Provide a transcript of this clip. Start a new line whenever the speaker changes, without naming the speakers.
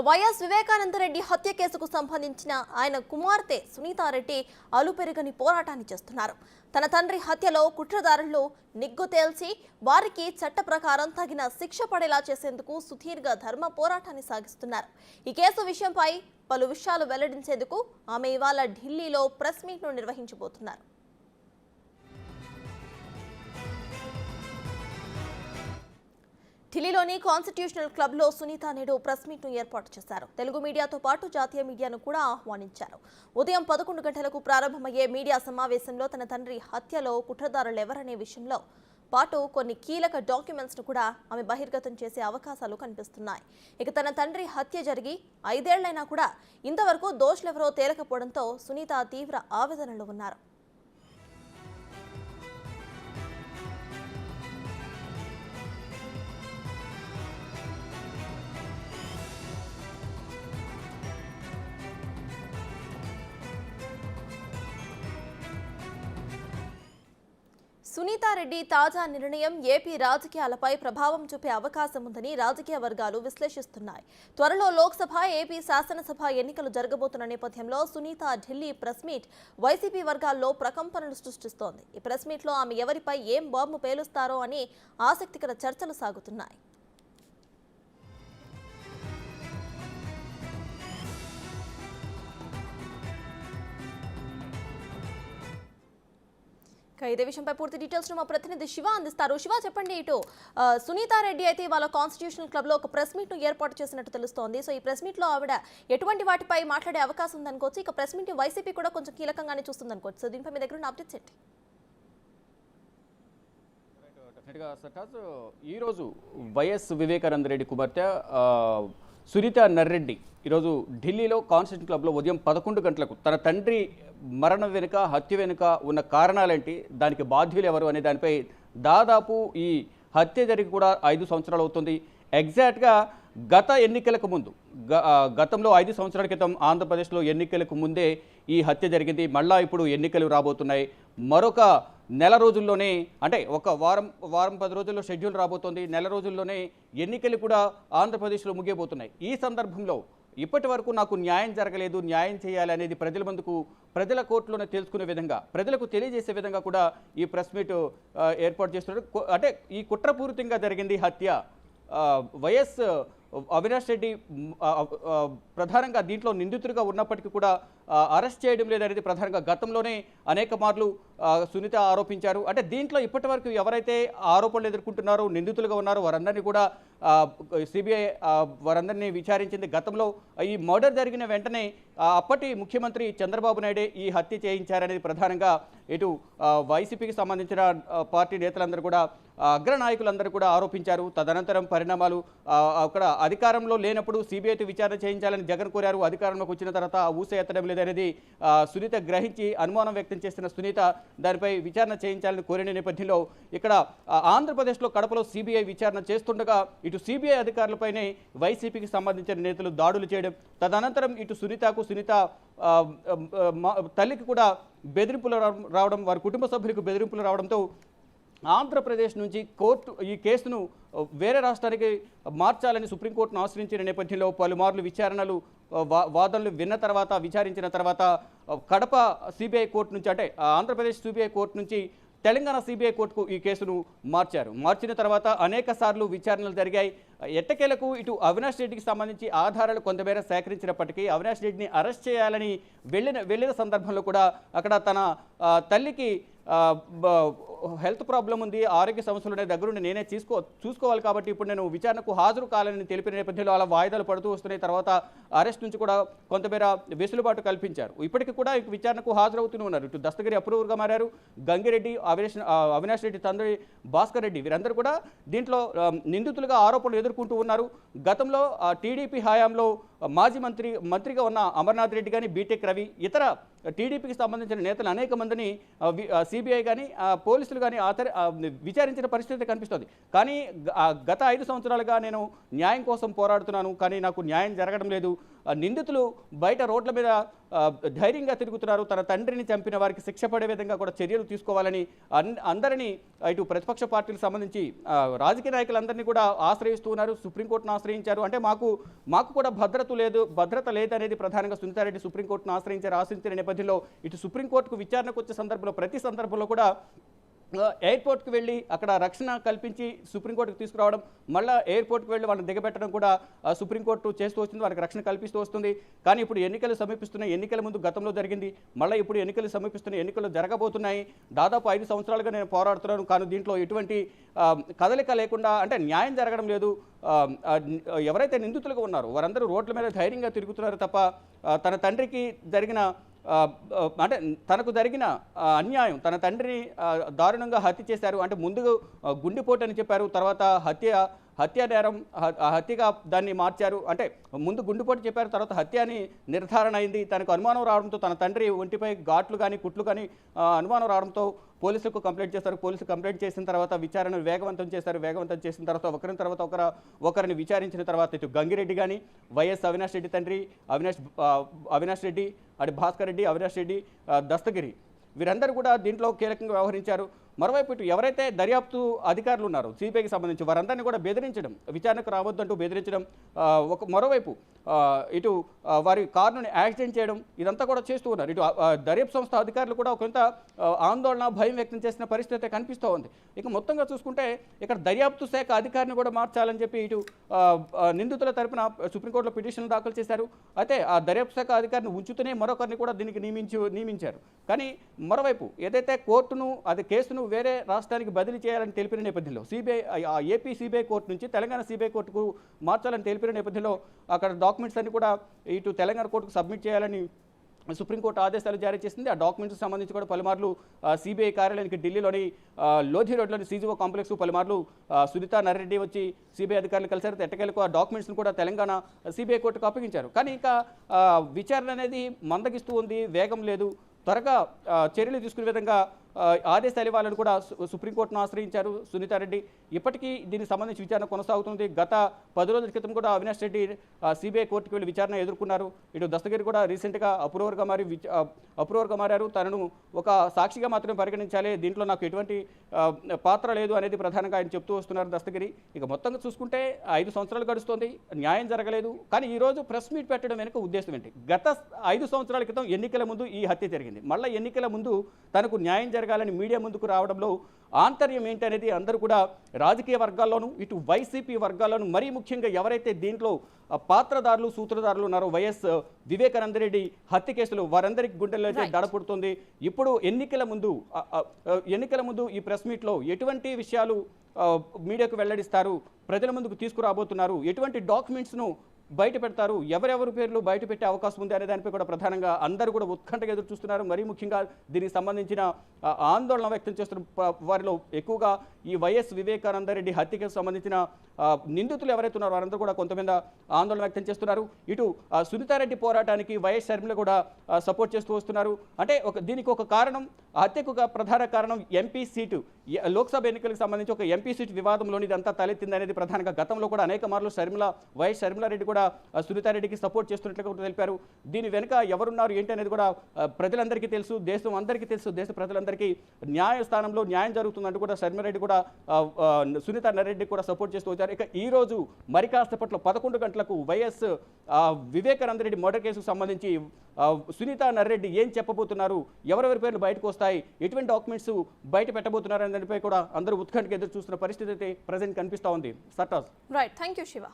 YS Vivekananda Reddy హత్య కేసుకు సంబంధించిన ఆయన కుమార్తె సునీతారెడ్డి అలుపెరుగని పోరాటాన్ని చేస్తున్నారు. తన తండ్రి హత్యలో కుట్రదారులు నిగ్గు తేల్చి వారికి చట్ట ప్రకారం తగిన శిక్ష పడేలా చేసేందుకు సుదీర్ఘ ధర్మ పోరాటాన్ని సాగిస్తున్నారు. ఈ కేసు విషయంపై పలు విషయాలు వెల్లడించేందుకు ఆమె ఇవాళ ఢిల్లీలో ప్రెస్ మీట్ను నిర్వహించబోతున్నారు. ఢిల్లీలోని కాన్స్టిట్యూషనల్ క్లబ్లో సునీత నేడు ప్రెస్ మీట్ను ఏర్పాటు చేశారు. తెలుగు మీడియాతో పాటు జాతీయ మీడియాను కూడా ఆహ్వానించారు. ఉదయం 11 గంటలకు ప్రారంభమయ్యే మీడియా సమావేశంలో తన తండ్రి హత్యలో కుట్రదారులెవరనే విషయంలో పాటు కొన్ని కీలక డాక్యుమెంట్స్ను కూడా ఆమె బహిర్గతం చేసే అవకాశాలు కనిపిస్తున్నాయి. ఇక తన తండ్రి హత్య జరిగి 5 ఏళ్లైనా కూడా ఇంతవరకు దోషులెవరో తేలకపోవడంతో సునీత తీవ్ర ఆవేదనలో ఉన్నారు. సునీతారెడ్డి తాజా నిర్ణయం ఏపీ రాజకీయాలపై ప్రభావం చూపే అవకాశం ఉందని రాజకీయ వర్గాలు విశ్లేషిస్తున్నాయి. త్వరలో లోక్సభ, ఏపీ శాసనసభ ఎన్నికలు జరగబోతున్న నేపథ్యంలో సునీత ఢిల్లీ ప్రెస్ మీట్ వైసీపీ వర్గాల్లో ప్రకంపనలు సృష్టిస్తోంది. ఈ ప్రెస్ మీట్లో ఆమె ఎవరిపై ఏం బాంబు పేలుస్తారో అని ఆసక్తికర చర్చలు సాగుతున్నాయి. ఇదే విషయంపై పూర్తి డీటెయిల్స్ మా ప్రతినిధి శివ అందిస్తారు. శివ, చెప్పండి. ఇటు సునీతారెడ్డి అయితే వాళ్ళ కాన్స్టిట్యూషనల్ క్లబ్ లో ఒక ప్రెస్ మీట్ ను ఏర్పాటు చేసినట్టు తెలుస్తోంది. సో ఈ ప్రెస్ మీట్ లో ఆవిడ ఎటువంటి వాటిపై మాట్లాడే అవకాశం ఉందనుకోవచ్చు. ఇక ప్రెస్ మీట్ వైసీపీ కూడా కొంచెం కీలకంగానే చూస్తుంది అనుకోవచ్చు. సో దీనిపై మీ దగ్గర ఉన్న అప్డేట్స్ ఏంటి?
ఈరోజు వైఎస్ వివేకానందరెడ్డి కుమార్తె సునీత నర్రెడ్డి ఈరోజు ఢిల్లీలో కాన్స్టిట్యూషన్ క్లబ్లో ఉదయం 11 గంటలకు తన తండ్రి మరణం వెనుక, హత్య వెనుక ఉన్న కారణాలేంటి, దానికి బాధ్యులు ఎవరు అనే దానిపై దాదాపు ఈ హత్య జరిగి కూడా 5 సంవత్సరాలు అవుతుంది. ఎగ్జాక్ట్గా గత ఎన్నికలకు ముందు, గతంలో 5 సంవత్సరాల క్రితం ఆంధ్రప్రదేశ్లో ఎన్నికలకు ముందే ఈ హత్య జరిగింది. మళ్ళా ఇప్పుడు ఎన్నికలు రాబోతున్నాయి. మరొక నెల రోజుల్లోనే, అంటే ఒక వారం 10 రోజుల్లో షెడ్యూల్ రాబోతోంది. నెల రోజుల్లోనే ఎన్నికలు కూడా ఆంధ్రప్రదేశ్లో ముగియబోతున్నాయి. ఈ సందర్భంలో ఇప్పటి వరకు నాకు న్యాయం జరగలేదు, న్యాయం చేయాలి అనేది ప్రజల కోర్టులోనే తెలుసుకునే విధంగా, ప్రజలకు తెలియజేసే విధంగా కూడా ఈ ప్రెస్ మీట్ ఏర్పాటు చేస్తున్నారు. అంటే ఈ కుట్రపూరితంగా జరిగింది హత్య. వైఎస్ అవినాష్ రెడ్డి ప్రధానంగా దీంట్లో నిందితుడిగా ఉన్నప్పటికీ కూడా అరెస్ట్ చేయడం లేదనేది ప్రధానంగా గతంలోనే అనేక మార్లు సునీత ఆరోపించారు. అంటే దీంట్లో ఇప్పటి వరకు ఎవరైతే ఆరోపణలు ఎదుర్కొంటున్నారో, నిందితులుగా ఉన్నారో వారందరినీ కూడా సిబిఐ వారందరినీ విచారించింది. గతంలో ఈ మర్డర్ జరిగిన వెంటనే అప్పటి ముఖ్యమంత్రి చంద్రబాబు నాయుడే ఈ హత్య చేయించారనేది ప్రధానంగా ఇటు వైసీపీకి సంబంధించిన పార్టీ నేతలందరూ కూడా, అగ్రనాయకులందరూ కూడా ఆరోపించారు. తదనంతరం పరిణామాలు అక్కడ అధికారంలో లేనప్పుడు సిబిఐతో విచారణ చేయించాలని జగన్ కోరారు. అధికారంలోకి వచ్చిన తర్వాత ఊస ఎత్తడం లేదనేది సునీత గ్రహించి అనుమానం వ్యక్తం చేసిన సునీత దానిపై విచారణ చేయించాలని కోరిన నేపథ్యంలో ఇక్కడ ఆంధ్రప్రదేశ్లో కడపలో సిబిఐ విచారణ చేస్తుండగా ఇటు సిబిఐ అధికారులపైనే వైసీపీకి సంబంధించిన నేతలు దాడులు చేయడం, తదనంతరం ఇటు సునీత తల్లికి కూడా బెదిరింపులు రావడం, వారి కుటుంబ సభ్యులకు బెదిరింపులు రావడంతో ఆంధ్రప్రదేశ్ నుంచి కోర్టు ఈ కేసును వేరే రాష్ట్రానికి మార్చాలని సుప్రీంకోర్టును ఆశ్రయించిన నేపథ్యంలో పలుమార్లు వాదనలు విచారించిన తర్వాత కడప సిబిఐ కోర్టు నుంచి, అంటే ఆంధ్రప్రదేశ్ సిబిఐ కోర్టు నుంచి తెలంగాణ సిబిఐ కోర్టుకు ఈ కేసును మార్చిన తర్వాత అనేక సార్లు విచారణలు జరిగాయి. ఎట్టకేలకు ఇటు అవినాష్ రెడ్డికి సంబంధించి ఆధారాలు కొంతమేర సేకరించినప్పటికీ అవినాష్ రెడ్డిని అరెస్ట్ చేయాలని వెళ్ళిన సందర్భంలో కూడా అక్కడ తన తల్లికి హెల్త్ ప్రాబ్లం ఉంది, ఆరోగ్య సమస్యలు ఉన్నాయి, దగ్గరుండి నేనే చూసుకోవాలి కాబట్టి ఇప్పుడు నేను విచారణకు హాజరు కావాలని తెలిపిన నేపథ్యంలో అలా వాయిదాలు పడుతూ వస్తున్నాయి. తర్వాత అరెస్ట్ నుంచి కూడా కొంతమేర వెసులుబాటు కల్పించారు. ఇప్పటికీ కూడా విచారణకు హాజరవుతూనే ఉన్నారు. ఇటు దస్తగిరి అప్రూవర్గా మారారు. గంగిరెడ్డి, అవినాష్ రెడ్డి తండ్రి భాస్కర్ రెడ్డి వీరందరూ కూడా దీంట్లో నిందితులుగా ఆరోపణలు ఎదుర్కొంటూ ఉన్నారు. గతంలో టీడీపీ హయాంలో మాజీ మంత్రిగా ఉన్న అమర్నాథ్ రెడ్డి కానీ, బీటెక్ రవి, ఇతర టీడీపీకి సంబంధించిన నేతలు అనేక మందిని సిబిఐ కానీ పోలీసులు కానీ విచారించిన పరిస్థితి కనిపిస్తుంది. కానీ గత 5 సంవత్సరాలుగా నేను న్యాయం కోసం పోరాడుతున్నాను, కానీ నాకు న్యాయం జరగడం లేదు. నిందితులు బయట రోడ్ల మీద ధైర్యంగా తిరుగుతున్నారు. తన తండ్రిని చంపిన వారికి శిక్ష పడే విధంగా కూడా చర్యలు తీసుకోవాలని అందరినీ ఇటు ప్రతిపక్ష పార్టీలకు సంబంధించి రాజకీయ నాయకులందరినీ కూడా ఆశ్రయిస్తూ ఉన్నారు. సుప్రీంకోర్టును ఆశ్రయించారు. అంటే మాకు కూడా భద్రత లేదనేది ప్రధానంగా సునీతారెడ్డి సుప్రీంకోర్టును ఆశ్రయించిన నేపథ్యంలో ఇటు సుప్రీంకోర్టుకు విచారణకు వచ్చే సందర్భంలో ప్రతి సందర్భంలో కూడా ఎయిర్పోర్ట్కి వెళ్ళి అక్కడ రక్షణ కల్పించి సుప్రీంకోర్టుకు తీసుకురావడం, మళ్ళీ ఎయిర్పోర్ట్కి వెళ్ళి వాళ్ళని దిగబెట్టడం కూడా సుప్రీంకోర్టు చేస్తూ వస్తుంది, వాళ్ళకి రక్షణ కల్పిస్తూ వస్తుంది. కానీ ఇప్పుడు ఎన్నికలు సమీపిస్తున్నాయి. ఎన్నికల ముందు గతంలో జరిగింది, మళ్ళీ ఇప్పుడు ఎన్నికలు సమీపిస్తున్నాయి, ఎన్నికలు జరగబోతున్నాయి. దాదాపు 5 సంవత్సరాలుగా నేను పోరాడుతున్నాను, కానీ దీంట్లో ఎటువంటి కదలిక లేకుండా, అంటే న్యాయం జరగడం లేదు. ఎవరైతే నిందితులుగా ఉన్నారో వారందరూ రోడ్ల మీద ధైర్యంగా తిరుగుతున్నారు తప్ప తన తండ్రికి జరిగిన అంటే తనకు జరిగిన అన్యాయం, తన తండ్రిని దారుణంగా హత్య చేశారు అంటే ముందు గుండెపోటు అని చెప్పారు, తర్వాత హత్య నేరం హత్యగా దాన్ని మార్చారు. అంటే ముందు గుండెపోటు చెప్పారు, తర్వాత హత్య అని నిర్ధారణ అయింది. తనకు అనుమానం రావడంతో తన తండ్రి ఒంటిపై ఘాట్లు కానీ కుట్లు కానీ అనుమానం రావడంతో పోలీసులకు కంప్లైంట్ చేస్తారు. పోలీసులు కంప్లైంట్ చేసిన తర్వాత విచారణ వేగవంతం చేశారు. వేగవంతం చేసిన తర్వాత ఒకరిని తర్వాత ఒకరిని విచారించిన తర్వాత ఇటు గంగిరెడ్డి కానీ, వైఎస్ అవినాష్ రెడ్డి తండ్రి అవినాష్ రెడ్డి, అటు భాస్కర్ రెడ్డి, అవినాష్ రెడ్డి, దస్తగిరి, వీరందరూ కూడా దీంట్లో కీలకంగా వ్యవహరించారు. మరోవైపు ఇటు ఎవరైతే దర్యాప్తు అధికారులు ఉన్నారో సిబిఐకి సంబంధించి వారందరినీ కూడా బెదిరించడం, విచారణకు రావద్దంటూ బెదిరించడం, మరోవైపు ఇటు వారి కారును యాక్సిడెంట్ చేయడం, ఇదంతా కూడా చేస్తూ ఉన్నారు. ఇటు దర్యాప్తు సంస్థ అధికారులు కూడా కొంత ఆందోళన, భయం వ్యక్తం చేసిన పరిస్థితి కనిపిస్తూ ఉంది. ఇక మొత్తంగా చూసుకుంటే ఇక్కడ దర్యాప్తు శాఖ అధికారిని కూడా మార్చాలని చెప్పి ఇటు నిందితుల తరపున సుప్రీంకోర్టులో పిటిషన్ దాఖలు చేశారు. అయితే ఆ దర్యాప్తు శాఖ అధికారిని ఉంచుతూనే మరొకరిని కూడా దీనికి నియమించారు. కానీ మరోవైపు ఏదైతే కోర్టును కేసును వేరే రాష్ట్రానికి బదిలీ చేయాలని తెలిపిన నేపథ్యంలో ఏపీ సిబిఐ కోర్టు నుంచి తెలంగాణ సిబిఐ కోర్టుకు మార్చాలని తెలిపిన నేపథ్యంలో అక్కడ డాక్యుమెంట్స్ అన్ని కూడా ఇటు తెలంగాణ కోర్టుకు సబ్మిట్ చేయాలని సుప్రీంకోర్టు ఆదేశాలు జారీ చేసింది. ఆ డాక్యుమెంట్స్ సంబంధించి కూడా పలుమార్లు సిబిఐ కార్యాలయానికి ఢిల్లీలోని లోధి రోడ్లోని సీజీఓ కాంప్లెక్స్ పలుమార్లు సునీతా నర్రెడ్డి వచ్చి సిబిఐ అధికారులు కలిసారు. ఎట్టకేలకు ఆ డాక్యుమెంట్స్ను కూడా తెలంగాణ సిబిఐ కోర్టుకు అప్పగించారు. కానీ ఇంకా విచారణ అనేది మందగిస్తూ ఉంది, వేగం లేదు. త్వరగా చర్యలు తీసుకునే విధంగా ఆదేశాలు ఇవ్వాలని కూడా సుప్రీంకోర్టును ఆశ్రయించారు సునీతారెడ్డి. ఇప్పటికీ దీనికి సంబంధించి విచారణ కొనసాగుతుంది. గత 10 రోజుల క్రితం కూడా అవినాష్ రెడ్డి సిబిఐ కోర్టుకు వెళ్ళి విచారణ ఎదుర్కొన్నారు. ఇటు దస్తగిరి కూడా రీసెంట్గా అప్రూవర్గా మారారు. తనను ఒక సాక్షిగా మాత్రమే పరిగణించాలి, దీంట్లో నాకు ఎటువంటి పాత్ర లేదు అనేది ప్రధానంగా ఆయన చెప్తూ వస్తున్నారు దస్తగిరి. ఇక మొత్తంగా చూసుకుంటే 5 సంవత్సరాలు గడుస్తోంది, న్యాయం జరగలేదు. కానీ ఈరోజు ప్రెస్ మీట్ పెట్టడం వెనుక ఉద్దేశం ఏంటి? గత 5 సంవత్సరాల క్రితం ఎన్నికల ముందు ఈ హత్య జరిగింది. మళ్ళీ ఎన్నికల ముందు తనకు న్యాయం జరగాలని మీడియా ముందుకు రావడంలో ఆంతర్యం ఏంటి అనేది అందరూ కూడా రాజకీయ వర్గాల్లోనూ ఇటు వైసీపీ వర్గాల్లోనూ మరీ ముఖ్యంగా ఎవరైతే దీంట్లో పాత్రదారులు సూత్రధారులు ఉన్నారో వైఎస్ వివేకానంద రెడ్డి హత్య కేసులు వారందరికీ గుండెల్లో అయితే దడపుడుతుంది. ఇప్పుడు ఎన్నికల ముందు ఈ ప్రెస్ మీట్లో ఎటువంటి విషయాలు మీడియాకు వెల్లడిస్తారు, ప్రజల ముందుకు తీసుకురాబోతున్నారు, ఎటువంటి డాక్యుమెంట్స్ను బయట పెడతారు, ఎవరెవరి పేర్లు బయట పెట్టే అవకాశం ఉంది అనే దానిపై కూడా ప్రధానంగా అందరూ కూడా ఉత్కంఠగా ఎదురు చూస్తున్నారు. మరీ ముఖ్యంగా దీనికి సంబంధించిన ఆందోళన వ్యక్తం చేస్తున్న వారిలో ఎక్కువగా ఈ వైఎస్ వివేకానంద రెడ్డి హత్యకు సంబంధించిన నిందితులు ఎవరైతే ఉన్నారో వారందరూ కూడా కొంతమంది ఆందోళన వ్యక్తం చేస్తున్నారు. ఇటు సునీతారెడ్డి పోరాటానికి వైఎస్ షర్మిల కూడా సపోర్ట్ చేస్తూ వస్తున్నారు. అంటే దీనికి ఒక కారణం, హత్యకు ప్రధాన కారణం ఎంపీ సీటు, లోక్సభ ఎన్నికలకు సంబంధించి ఒక ఎంపీ సీటు వివాదంలోని ఇదంతా తలెత్తింది అనేది ప్రధానంగా గతంలో కూడా అనేక మార్లు వైఎస్ షర్మిలారెడ్డి కూడా సునీతారెడ్డికి సపోర్ట్ చేస్తున్నట్లుగా కూడా తెలిపారు. దీని వెనుక ఎవరున్నారు ఏంటి అనేది కూడా ప్రజలందరికీ తెలుసు, దేశం అందరికీ తెలుసు. దేశ ప్రజలందరికీ న్యాయస్థానంలో న్యాయం జరుగుతుందంటూ కూడా షర్మిలారెడ్డి కూడా సునీతా నర్రెడ్డి కూడా సపోర్ట్ చేస్తూ వచ్చారు. ఇక ఈ రోజు మరి కాసేపట్లో 11 గంటలకు వైఎస్ వివేకానంద రెడ్డి మర్డర్ కేసుకు సంబంధించి సునీతా నర్రెడ్డి ఏం చెప్పబోతున్నారు, ఎవరెవరి పేర్లు బయటకు వస్తాయి, ఎటువంటి డాక్యుమెంట్స్ బయట పెట్టబోతున్నారు అనే దానిపై కూడా అందరూ ఉత్కంఠగా ఎదురు చూస్తున్న పరిస్థితి అయితే ప్రజెంట్ కనిపిస్తూ ఉంది. Sartaj.
Right, thank you Shiva.